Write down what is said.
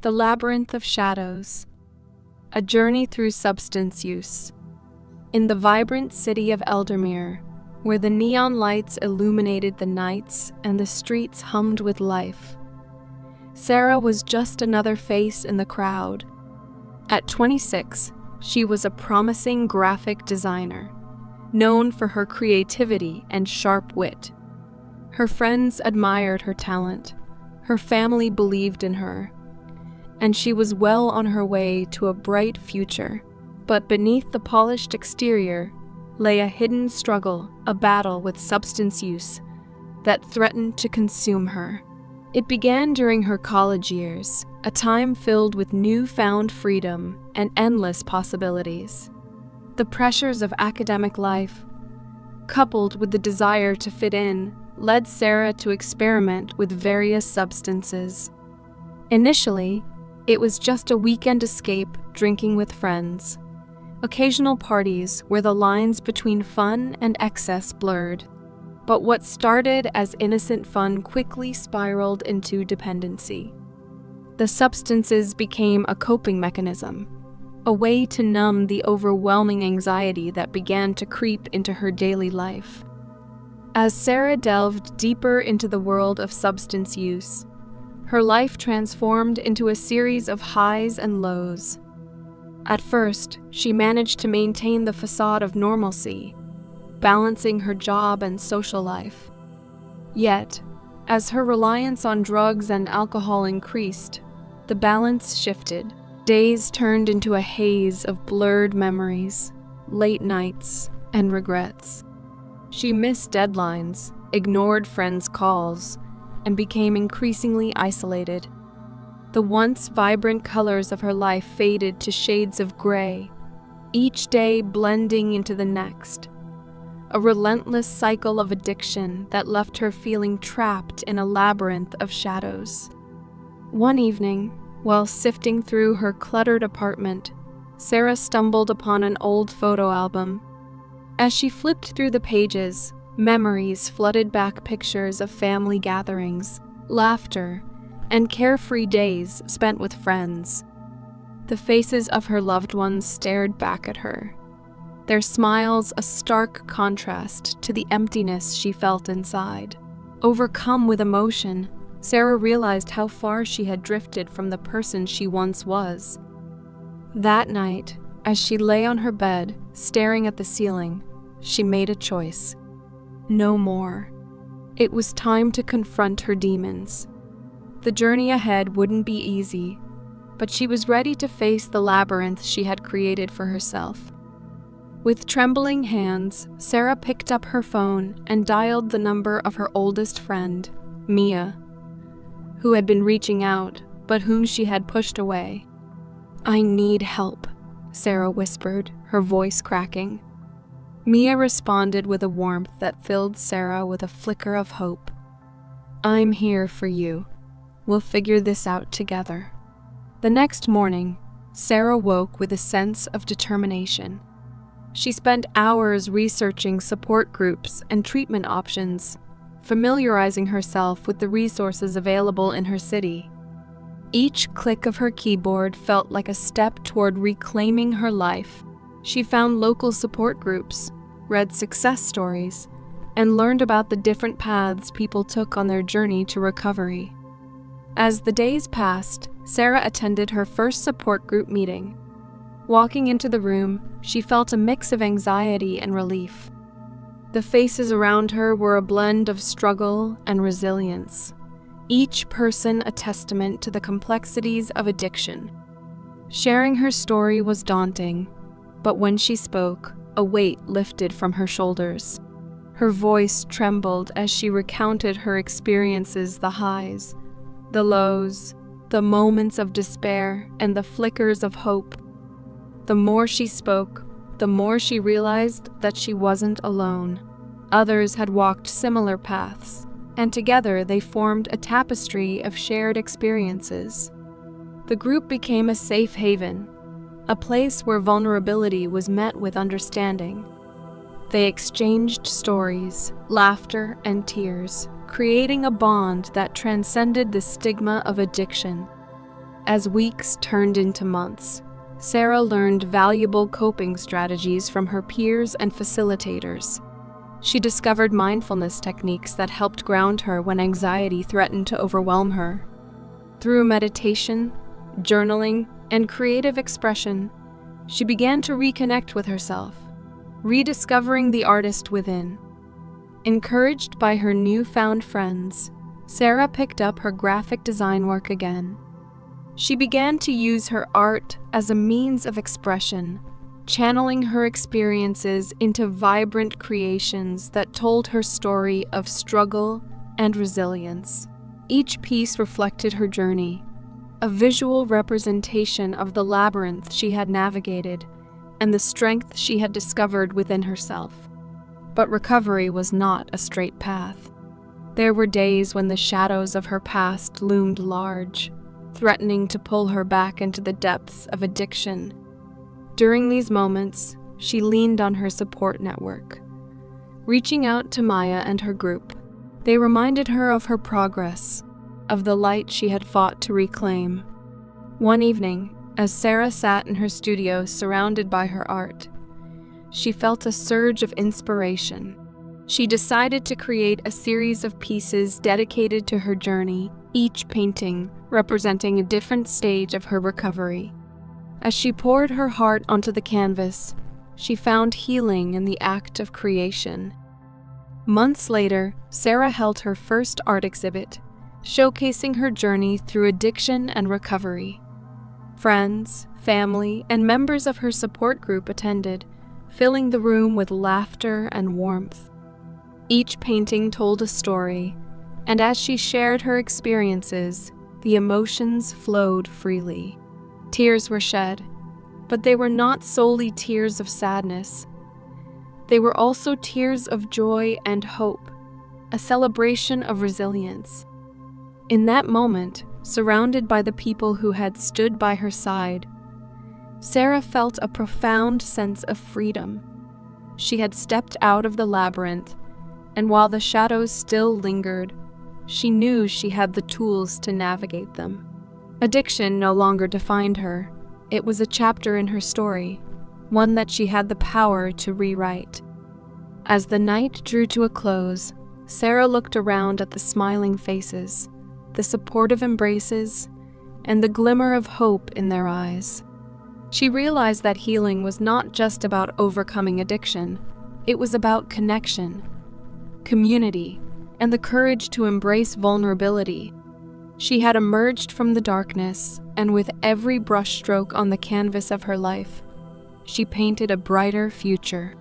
The Labyrinth of Shadows. A journey through substance use. In the vibrant city of Eldermere, where the neon lights illuminated the nights and the streets hummed with life, Sarah was just another face in the crowd. At 26, she was a promising graphic designer, known for her creativity and sharp wit. Her friends admired her talent, her family believed in her, and she was well on her way to a bright future. But beneath the polished exterior lay a hidden struggle, a battle with substance use that threatened to consume her. It began during her college years, a time filled with newfound freedom and endless possibilities. The pressures of academic life, coupled with the desire to fit in, led Sarah to experiment with various substances. Initially, it was just a weekend escape, drinking with friends. Occasional parties where the lines between fun and excess blurred. But what started as innocent fun quickly spiraled into dependency. The substances became a coping mechanism, a way to numb the overwhelming anxiety that began to creep into her daily life. As Sarah delved deeper into the world of substance use, her life transformed into a series of highs and lows. At first, she managed to maintain the facade of normalcy, balancing her job and social life. Yet, as her reliance on drugs and alcohol increased, the balance shifted. Days turned into a haze of blurred memories, late nights, and regrets. She missed deadlines, ignored friends' calls, and became increasingly isolated. The once vibrant colors of her life faded to shades of gray, each day blending into the next. A relentless cycle of addiction that left her feeling trapped in a labyrinth of shadows. One evening, while sifting through her cluttered apartment, Sarah stumbled upon an old photo album. As she flipped through the pages, memories flooded back pictures of family gatherings, laughter, and carefree days spent with friends. The faces of her loved ones stared back at her, their smiles a stark contrast to the emptiness she felt inside. Overcome with emotion, Sarah realized how far she had drifted from the person she once was. That night, as she lay on her bed, staring at the ceiling, she made a choice. No more. It was time to confront her demons. The journey ahead wouldn't be easy, but she was ready to face the labyrinth she had created for herself. With trembling hands, Sarah picked up her phone and dialed the number of her oldest friend, Mia, who had been reaching out, but whom she had pushed away. "I need help," Sarah whispered, her voice cracking. Mia responded with a warmth that filled Sarah with a flicker of hope. "I'm here for you. We'll figure this out together." The next morning, Sarah woke with a sense of determination. She spent hours researching support groups and treatment options, familiarizing herself with the resources available in her city. Each click of her keyboard felt like a step toward reclaiming her life. She found local support groups, read success stories, and learned about the different paths people took on their journey to recovery. As the days passed, Sarah attended her first support group meeting. Walking into the room, she felt a mix of anxiety and relief. The faces around her were a blend of struggle and resilience, each person a testament to the complexities of addiction. Sharing her story was daunting, but when she spoke, a weight lifted from her shoulders. Her voice trembled as she recounted her experiences, the highs, the lows, the moments of despair, and the flickers of hope. The more she spoke, the more she realized that she wasn't alone. Others had walked similar paths, and together they formed a tapestry of shared experiences. The group became a safe haven, a place where vulnerability was met with understanding. They exchanged stories, laughter, and tears, creating a bond that transcended the stigma of addiction. As weeks turned into months, Sarah learned valuable coping strategies from her peers and facilitators. She discovered mindfulness techniques that helped ground her when anxiety threatened to overwhelm her. Through meditation, journaling, and creative expression, she began to reconnect with herself, rediscovering the artist within. Encouraged by her newfound friends, Sarah picked up her graphic design work again. She began to use her art as a means of expression, channeling her experiences into vibrant creations that told her story of struggle and resilience. Each piece reflected her journey, a visual representation of the labyrinth she had navigated and the strength she had discovered within herself. But recovery was not a straight path. There were days when the shadows of her past loomed large, threatening to pull her back into the depths of addiction. During these moments, she leaned on her support network. Reaching out to Maya and her group, they reminded her of her progress, of the light she had fought to reclaim. One evening, as Sarah sat in her studio surrounded by her art, she felt a surge of inspiration. She decided to create a series of pieces dedicated to her journey, each painting representing a different stage of her recovery. As she poured her heart onto the canvas, she found healing in the act of creation. Months later, Sarah held her first art exhibit, showcasing her journey through addiction and recovery. Friends, family, and members of her support group attended, filling the room with laughter and warmth. Each painting told a story, and as she shared her experiences, the emotions flowed freely. Tears were shed, but they were not solely tears of sadness. They were also tears of joy and hope, a celebration of resilience. In that moment, surrounded by the people who had stood by her side, Sarah felt a profound sense of freedom. She had stepped out of the labyrinth, and while the shadows still lingered, she knew she had the tools to navigate them. Addiction no longer defined her. It was a chapter in her story, one that she had the power to rewrite. As the night drew to a close, Sarah looked around at the smiling faces, the supportive embraces, and the glimmer of hope in their eyes. She realized that healing was not just about overcoming addiction. It was about connection, community, and the courage to embrace vulnerability. She had emerged from the darkness, and with every brushstroke on the canvas of her life, she painted a brighter future.